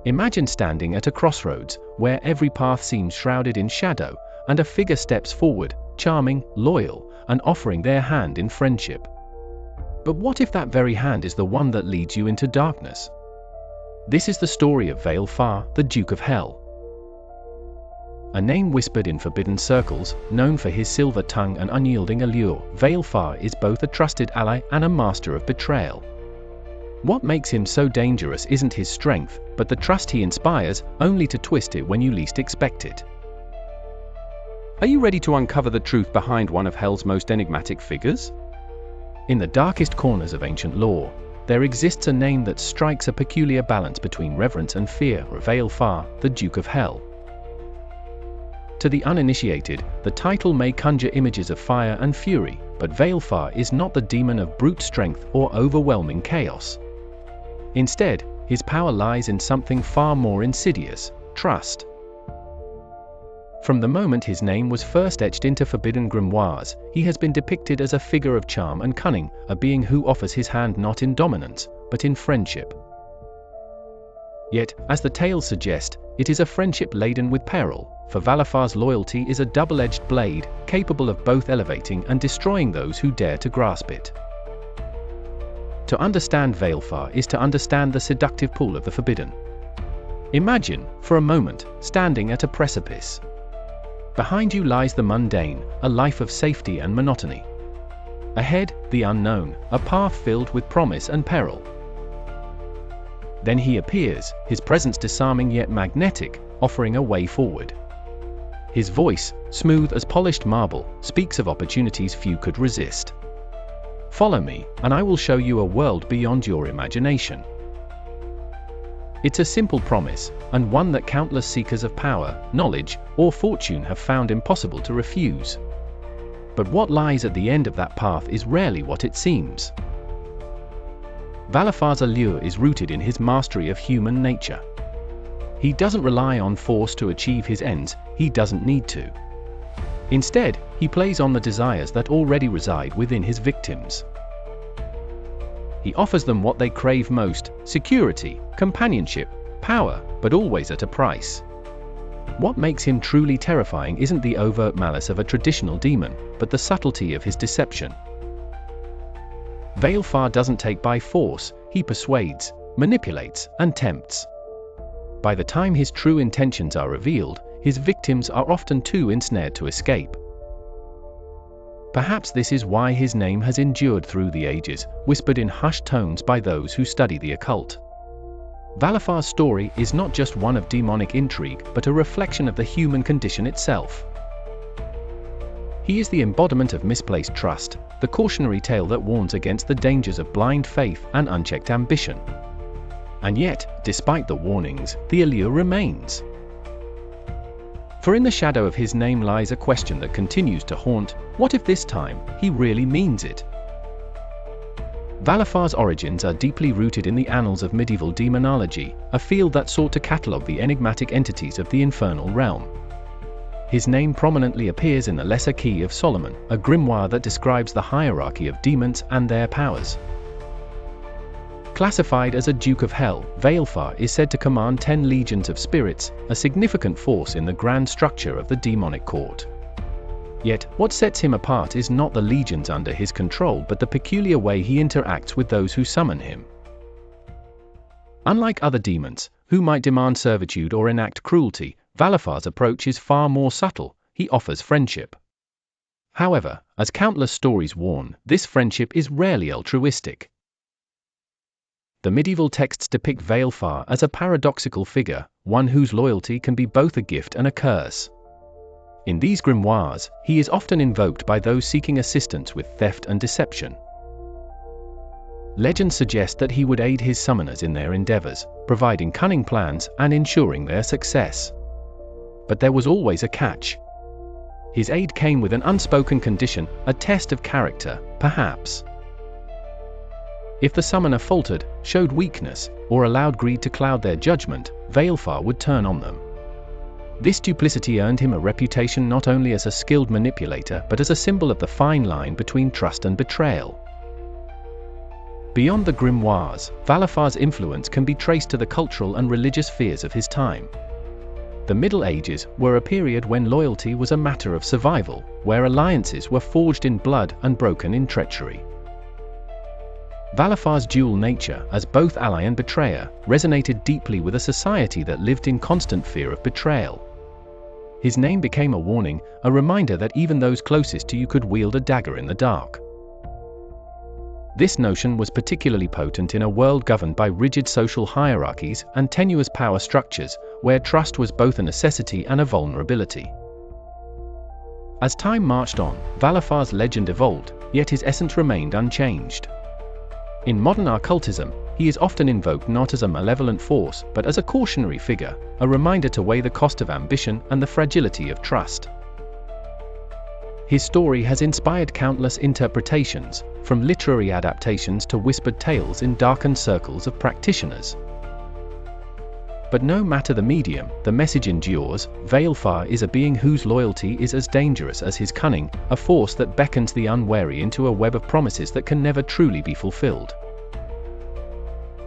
Imagine standing at a crossroads, where every path seems shrouded in shadow, and a figure steps forward, charming, loyal, and offering their hand in friendship. But what if that very hand is the one that leads you into darkness? This is the story of Vale-Far, the Duke of Hell. A name whispered in forbidden circles, known for his silver tongue and unyielding allure, Vale-Far is both a trusted ally and a master of betrayal. What makes him so dangerous isn't his strength, but the trust he inspires, only to twist it when you least expect it. Are you ready to uncover the truth behind one of Hell's most enigmatic figures? In the darkest corners of ancient lore, there exists a name that strikes a peculiar balance between reverence and fear: Vale-Far, the Duke of Hell. To the uninitiated, the title may conjure images of fire and fury, but Vale-Far is not the demon of brute strength or overwhelming chaos. Instead, his power lies in something far more insidious: trust. From the moment his name was first etched into forbidden grimoires, he has been depicted as a figure of charm and cunning, a being who offers his hand not in dominance, but in friendship. Yet, as the tales suggest, it is a friendship laden with peril, for Vale-Far's loyalty is a double-edged blade, capable of both elevating and destroying those who dare to grasp it. To understand Vale-Far is to understand the seductive pull of the forbidden. Imagine, for a moment, standing at a precipice. Behind you lies the mundane, a life of safety and monotony. Ahead, the unknown, a path filled with promise and peril. Then he appears, his presence disarming yet magnetic, offering a way forward. His voice, smooth as polished marble, speaks of opportunities few could resist. Follow me, and I will show you a world beyond your imagination. It's a simple promise, and one that countless seekers of power, knowledge, or fortune have found impossible to refuse. But what lies at the end of that path is rarely what it seems. Vale-Far's allure is rooted in his mastery of human nature. He doesn't rely on force to achieve his ends, he doesn't need to. Instead, he plays on the desires that already reside within his victims. He offers them what they crave most: security, companionship, power, but always at a price. What makes him truly terrifying isn't the overt malice of a traditional demon, but the subtlety of his deception. Vale-Far doesn't take by force, he persuades, manipulates, and tempts. By the time his true intentions are revealed, his victims are often too ensnared to escape. Perhaps this is why his name has endured through the ages, whispered in hushed tones by those who study the occult. Vale-Far's story is not just one of demonic intrigue, but a reflection of the human condition itself. He is the embodiment of misplaced trust, the cautionary tale that warns against the dangers of blind faith and unchecked ambition. And yet, despite the warnings, the allure remains. For in the shadow of his name lies a question that continues to haunt: what if this time, he really means it? Vale-Far's origins are deeply rooted in the annals of medieval demonology, a field that sought to catalogue the enigmatic entities of the infernal realm. His name prominently appears in the Lesser Key of Solomon, a grimoire that describes the hierarchy of demons and their powers. Classified as a Duke of Hell, Vale-Far is said to command 10 legions of spirits, a significant force in the grand structure of the demonic court. Yet, what sets him apart is not the legions under his control, but the peculiar way he interacts with those who summon him. Unlike other demons, who might demand servitude or enact cruelty, Vale-Far's approach is far more subtle: he offers friendship. However, as countless stories warn, this friendship is rarely altruistic. The medieval texts depict Vale-Far as a paradoxical figure, one whose loyalty can be both a gift and a curse. In these grimoires, he is often invoked by those seeking assistance with theft and deception. Legends suggest that he would aid his summoners in their endeavors, providing cunning plans and ensuring their success. But there was always a catch. His aid came with an unspoken condition, a test of character, perhaps. If the summoner faltered, showed weakness, or allowed greed to cloud their judgment, Vale-Far would turn on them. This duplicity earned him a reputation not only as a skilled manipulator but as a symbol of the fine line between trust and betrayal. Beyond the grimoires, Valifar's influence can be traced to the cultural and religious fears of his time. The Middle Ages were a period when loyalty was a matter of survival, where alliances were forged in blood and broken in treachery. Valifar's dual nature, as both ally and betrayer, resonated deeply with a society that lived in constant fear of betrayal. His name became a warning, a reminder that even those closest to you could wield a dagger in the dark. This notion was particularly potent in a world governed by rigid social hierarchies and tenuous power structures, where trust was both a necessity and a vulnerability. As time marched on, Valifar's legend evolved, yet his essence remained unchanged. In modern occultism, he is often invoked not as a malevolent force but as a cautionary figure, a reminder to weigh the cost of ambition and the fragility of trust. His story has inspired countless interpretations, from literary adaptations to whispered tales in darkened circles of practitioners. But no matter the medium, the message endures. Valifar is a being whose loyalty is as dangerous as his cunning, a force that beckons the unwary into a web of promises that can never truly be fulfilled.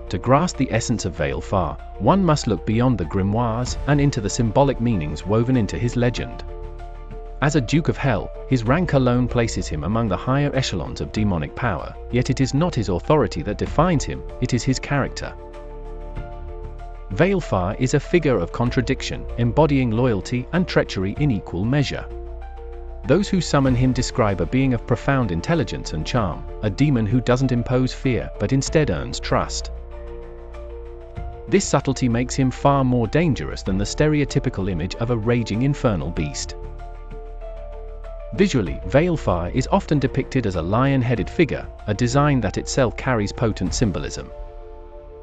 To grasp the essence of Valifar, one must look beyond the grimoires and into the symbolic meanings woven into his legend. As a Duke of Hell, his rank alone places him among the higher echelons of demonic power, yet it is not his authority that defines him, it is his character. Valifar is a figure of contradiction, embodying loyalty and treachery in equal measure. Those who summon him describe a being of profound intelligence and charm, a demon who doesn't impose fear but instead earns trust. This subtlety makes him far more dangerous than the stereotypical image of a raging infernal beast. Visually, Valifar is often depicted as a lion-headed figure, a design that itself carries potent symbolism.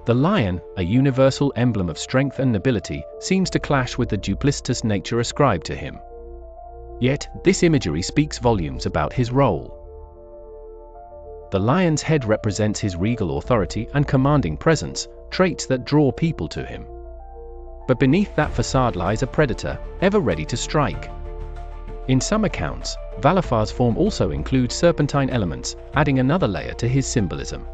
The lion, a universal emblem of strength and nobility, seems to clash with the duplicitous nature ascribed to him. Yet, this imagery speaks volumes about his role. The lion's head represents his regal authority and commanding presence, traits that draw people to him. But beneath that facade lies a predator, ever ready to strike. In some accounts, Valifar's form also includes serpentine elements, adding another layer to his symbolism.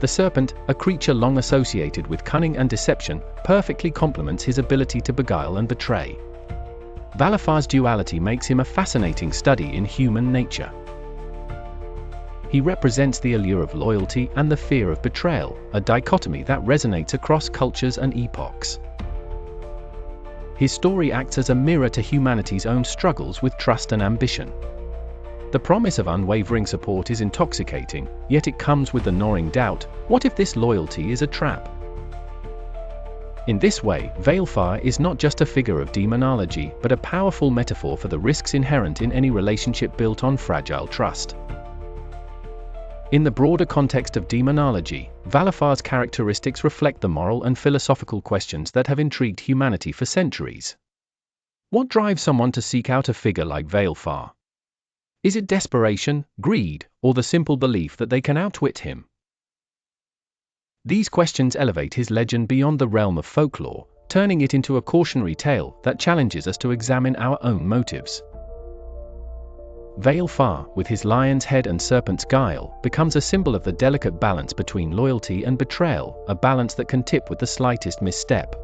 The serpent, a creature long associated with cunning and deception, perfectly complements his ability to beguile and betray. Valifar's duality makes him a fascinating study in human nature. He represents the allure of loyalty and the fear of betrayal, a dichotomy that resonates across cultures and epochs. His story acts as a mirror to humanity's own struggles with trust and ambition. The promise of unwavering support is intoxicating, yet it comes with the gnawing doubt: what if this loyalty is a trap? In this way, Valifar is not just a figure of demonology, but a powerful metaphor for the risks inherent in any relationship built on fragile trust. In the broader context of demonology, Valifar's characteristics reflect the moral and philosophical questions that have intrigued humanity for centuries. What drives someone to seek out a figure like Valifar? Is it desperation, greed, or the simple belief that they can outwit him? These questions elevate his legend beyond the realm of folklore, turning it into a cautionary tale that challenges us to examine our own motives. Valifar, with his lion's head and serpent's guile, becomes a symbol of the delicate balance between loyalty and betrayal, a balance that can tip with the slightest misstep.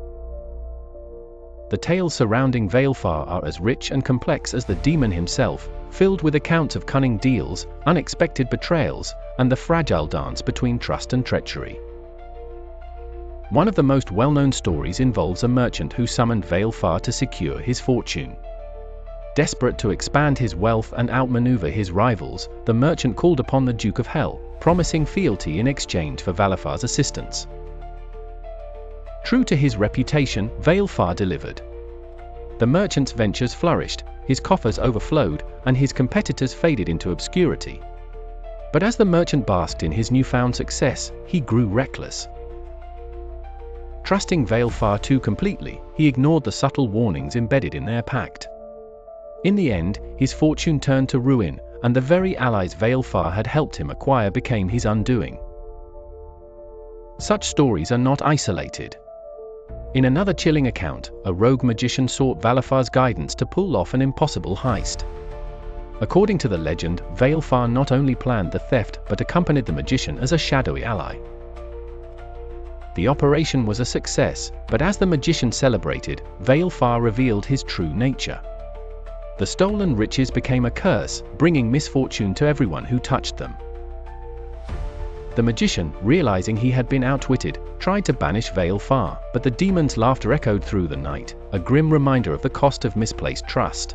The tales surrounding Valifar are as rich and complex as the demon himself, filled with accounts of cunning deals, unexpected betrayals, and the fragile dance between trust and treachery. One of the most well-known stories involves a merchant who summoned Valifar to secure his fortune. Desperate to expand his wealth and outmaneuver his rivals, the merchant called upon the Duke of Hell, promising fealty in exchange for Valifar's assistance. True to his reputation, Valifar delivered. The merchant's ventures flourished, his coffers overflowed, and his competitors faded into obscurity. But as the merchant basked in his newfound success, he grew reckless. Trusting Valifar too completely, he ignored the subtle warnings embedded in their pact. In the end, his fortune turned to ruin, and the very allies Valifar had helped him acquire became his undoing. Such stories are not isolated. In another chilling account, a rogue magician sought Valifar's guidance to pull off an impossible heist. According to the legend, Veilfar not only planned the theft but accompanied the magician as a shadowy ally. The operation was a success, but as the magician celebrated, Veilfar revealed his true nature. The stolen riches became a curse, bringing misfortune to everyone who touched them. The magician, realizing he had been outwitted, tried to banish Veilfar, but the demon's laughter echoed through the night, a grim reminder of the cost of misplaced trust.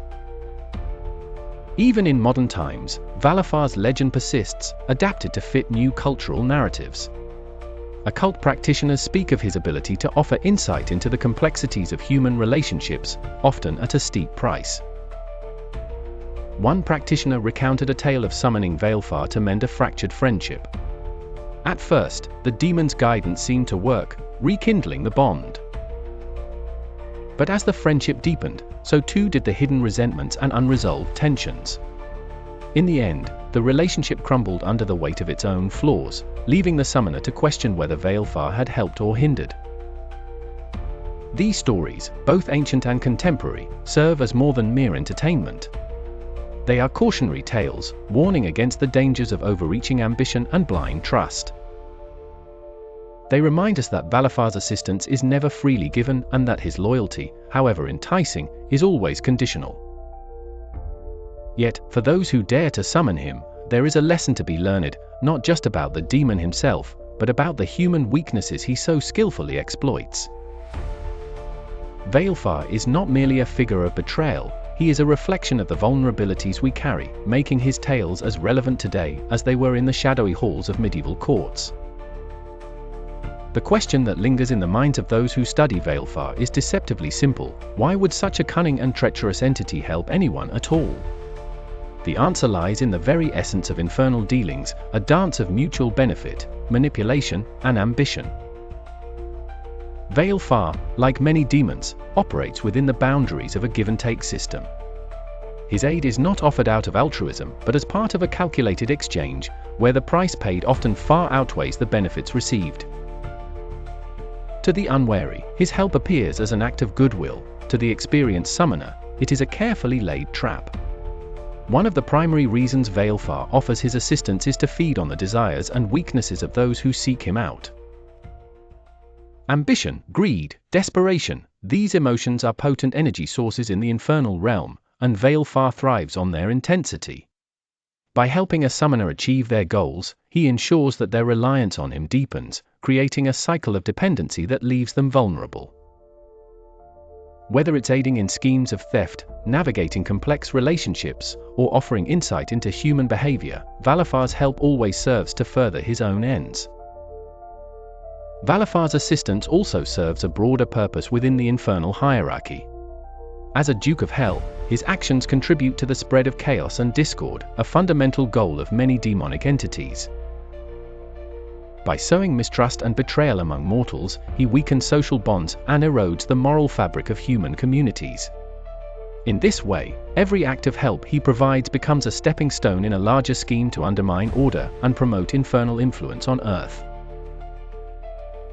Even in modern times, Valifar's legend persists, adapted to fit new cultural narratives. Occult practitioners speak of his ability to offer insight into the complexities of human relationships, often at a steep price. One practitioner recounted a tale of summoning Veilfar to mend a fractured friendship. At first, the demon's guidance seemed to work, rekindling the bond. But as the friendship deepened, so too did the hidden resentments and unresolved tensions. In the end, the relationship crumbled under the weight of its own flaws, leaving the summoner to question whether Veilfar had helped or hindered. These stories, both ancient and contemporary, serve as more than mere entertainment. They are cautionary tales, warning against the dangers of overreaching ambition and blind trust. They remind us that Valifar's assistance is never freely given and that his loyalty, however enticing, is always conditional. Yet, for those who dare to summon him, there is a lesson to be learned, not just about the demon himself, but about the human weaknesses he so skillfully exploits. Veilfar is not merely a figure of betrayal, he is a reflection of the vulnerabilities we carry, making his tales as relevant today as they were in the shadowy halls of medieval courts. The question that lingers in the minds of those who study Veilfar is deceptively simple: why would such a cunning and treacherous entity help anyone at all? The answer lies in the very essence of infernal dealings, a dance of mutual benefit, manipulation, and ambition. Veilfar, like many demons, operates within the boundaries of a give-and-take system. His aid is not offered out of altruism, but as part of a calculated exchange, where the price paid often far outweighs the benefits received. To the unwary, his help appears as an act of goodwill; to the experienced summoner, it is a carefully laid trap. One of the primary reasons Veilfar offers his assistance is to feed on the desires and weaknesses of those who seek him out. Ambition, greed, desperation, these emotions are potent energy sources in the infernal realm, and Veilfar thrives on their intensity. By helping a summoner achieve their goals, he ensures that their reliance on him deepens, creating a cycle of dependency that leaves them vulnerable. Whether it's aiding in schemes of theft, navigating complex relationships, or offering insight into human behavior, Valifar's help always serves to further his own ends. Valifar's assistance also serves a broader purpose within the infernal hierarchy. As a Duke of Hell, his actions contribute to the spread of chaos and discord, a fundamental goal of many demonic entities. By sowing mistrust and betrayal among mortals, he weakens social bonds and erodes the moral fabric of human communities. In this way, every act of help he provides becomes a stepping stone in a larger scheme to undermine order and promote infernal influence on Earth.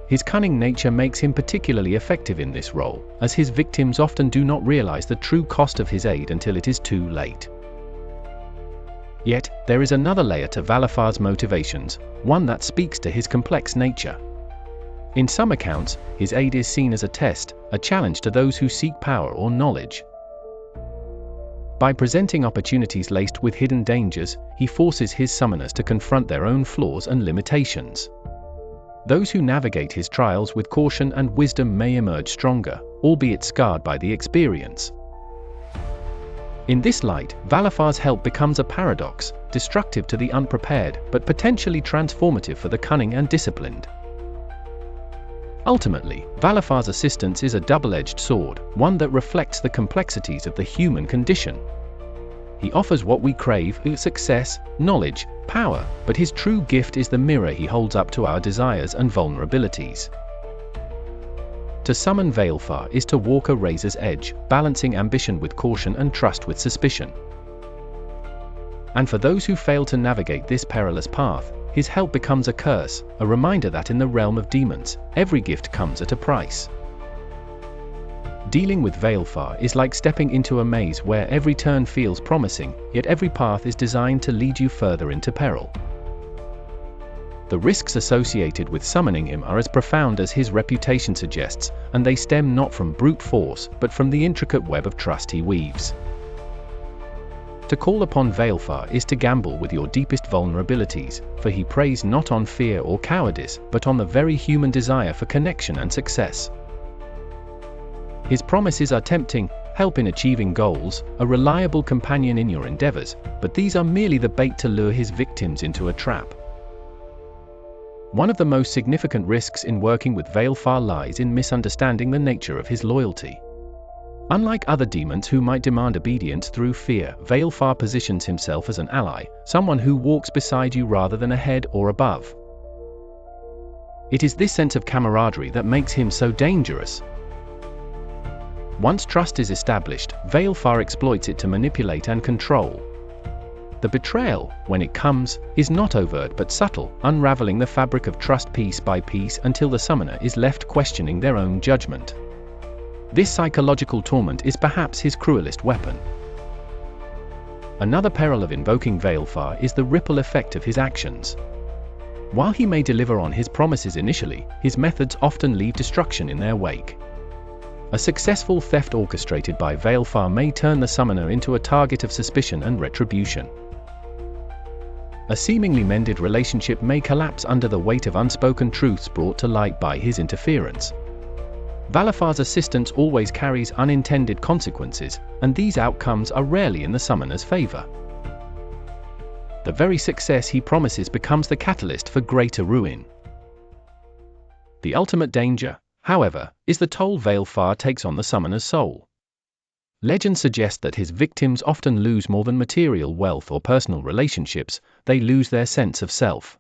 His cunning nature makes him particularly effective in this role, as his victims often do not realize the true cost of his aid until it is too late. Yet, there is another layer to Valifar's motivations, one that speaks to his complex nature. In some accounts, his aid is seen as a test, a challenge to those who seek power or knowledge. By presenting opportunities laced with hidden dangers, he forces his summoners to confront their own flaws and limitations. Those who navigate his trials with caution and wisdom may emerge stronger, albeit scarred by the experience. In this light, Valifar's help becomes a paradox, destructive to the unprepared, but potentially transformative for the cunning and disciplined. Ultimately, Valifar's assistance is a double-edged sword, one that reflects the complexities of the human condition. He offers what we crave: success, knowledge, power, but his true gift is the mirror he holds up to our desires and vulnerabilities. To summon Veilfar is to walk a razor's edge, balancing ambition with caution and trust with suspicion. And for those who fail to navigate this perilous path, his help becomes a curse, a reminder that in the realm of demons, every gift comes at a price. Dealing with Veilfar is like stepping into a maze where every turn feels promising, yet every path is designed to lead you further into peril. The risks associated with summoning him are as profound as his reputation suggests, and they stem not from brute force, but from the intricate web of trust he weaves. To call upon Veilfar is to gamble with your deepest vulnerabilities, for he preys not on fear or cowardice, but on the very human desire for connection and success. His promises are tempting: help in achieving goals, a reliable companion in your endeavors, but these are merely the bait to lure his victims into a trap. One of the most significant risks in working with Veilfar lies in misunderstanding the nature of his loyalty. Unlike other demons who might demand obedience through fear, Veilfar positions himself as an ally, someone who walks beside you rather than ahead or above. It is this sense of camaraderie that makes him so dangerous. Once trust is established, Veilfar exploits it to manipulate and control. The betrayal, when it comes, is not overt but subtle, unraveling the fabric of trust piece by piece until the summoner is left questioning their own judgment. This psychological torment is perhaps his cruelest weapon. Another peril of invoking Veilfar is the ripple effect of his actions. While he may deliver on his promises initially, his methods often leave destruction in their wake. A successful theft orchestrated by Veilfar may turn the summoner into a target of suspicion and retribution. A seemingly mended relationship may collapse under the weight of unspoken truths brought to light by his interference. Veilfar's assistance always carries unintended consequences, and these outcomes are rarely in the summoner's favor. The very success he promises becomes the catalyst for greater ruin. The ultimate danger, however, is the toll Veilfar takes on the summoner's soul. Legends suggest that his victims often lose more than material wealth or personal relationships; they lose their sense of self.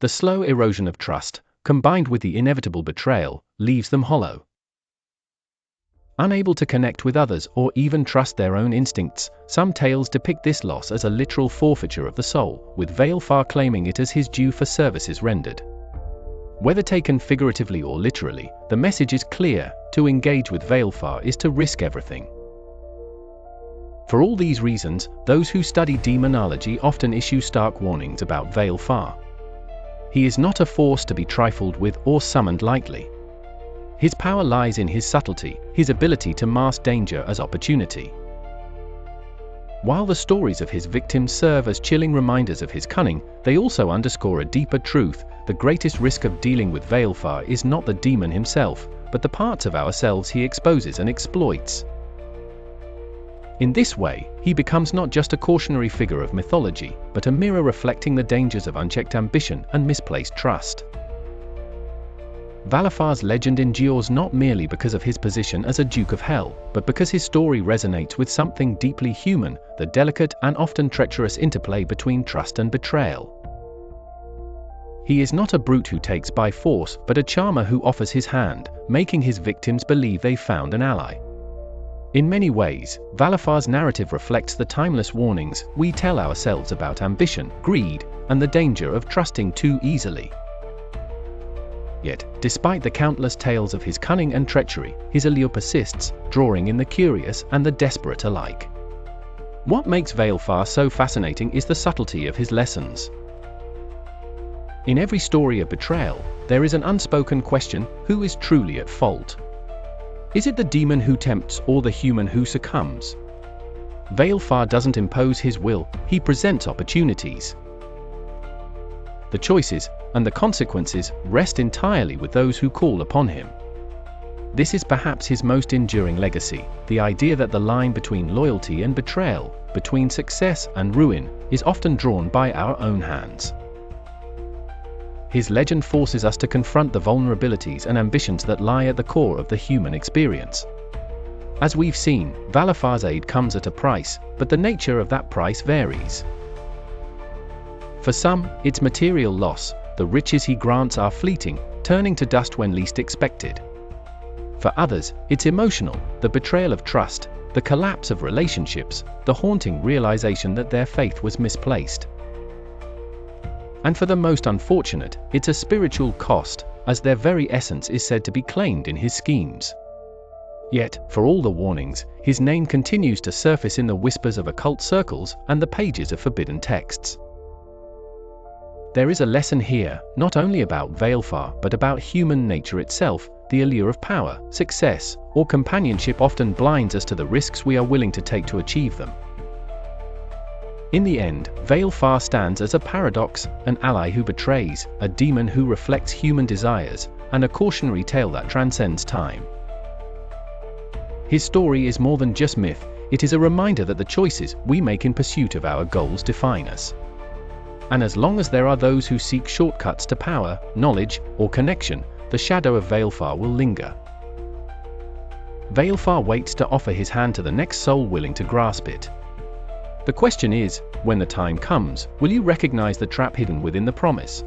The slow erosion of trust, combined with the inevitable betrayal, leaves them hollow. Unable to connect with others or even trust their own instincts, some tales depict this loss as a literal forfeiture of the soul, with Veilfar claiming it as his due for services rendered. Whether taken figuratively or literally, the message is clear: to engage with Veilfar is to risk everything. For all these reasons, those who study demonology often issue stark warnings about Veilfar. He is not a force to be trifled with or summoned lightly. His power lies in his subtlety, his ability to mask danger as opportunity. While the stories of his victims serve as chilling reminders of his cunning, they also underscore a deeper truth: the greatest risk of dealing with Veilfar is not the demon himself, but the parts of ourselves he exposes and exploits. In this way, he becomes not just a cautionary figure of mythology, but a mirror reflecting the dangers of unchecked ambition and misplaced trust. Veilfar's legend endures not merely because of his position as a Duke of Hell, but because his story resonates with something deeply human: the delicate and often treacherous interplay between trust and betrayal. He is not a brute who takes by force, but a charmer who offers his hand, making his victims believe they've found an ally. In many ways, Veilfar's narrative reflects the timeless warnings we tell ourselves about ambition, greed, and the danger of trusting too easily. Yet, despite the countless tales of his cunning and treachery, his allure persists, drawing in the curious and the desperate alike. What makes Veilfar so fascinating is the subtlety of his lessons. In every story of betrayal, there is an unspoken question: who is truly at fault? Is it the demon who tempts or the human who succumbs? Veilfar doesn't impose his will, he presents opportunities. The choices, and the consequences, rest entirely with those who call upon him. This is perhaps his most enduring legacy: the idea that the line between loyalty and betrayal, between success and ruin, is often drawn by our own hands. His legend forces us to confront the vulnerabilities and ambitions that lie at the core of the human experience. As we've seen, Veilfar's aid comes at a price, but the nature of that price varies. For some, it's material loss: the riches he grants are fleeting, turning to dust when least expected. For others, it's emotional: the betrayal of trust, the collapse of relationships, the haunting realization that their faith was misplaced. And for the most unfortunate, it's a spiritual cost, as their very essence is said to be claimed in his schemes. Yet, for all the warnings, his name continues to surface in the whispers of occult circles and the pages of forbidden texts. There is a lesson here, not only about Veilfar but about human nature itself. The allure of power, success, or companionship often blinds us to the risks we are willing to take to achieve them. In the end, Veilfar stands as a paradox, an ally who betrays, a demon who reflects human desires, and a cautionary tale that transcends time. His story is more than just myth, it is a reminder that the choices we make in pursuit of our goals define us. And as long as there are those who seek shortcuts to power, knowledge, or connection, the shadow of Veilfar will linger. Veilfar waits to offer his hand to the next soul willing to grasp it. The question is, when the time comes, will you recognize the trap hidden within the promise?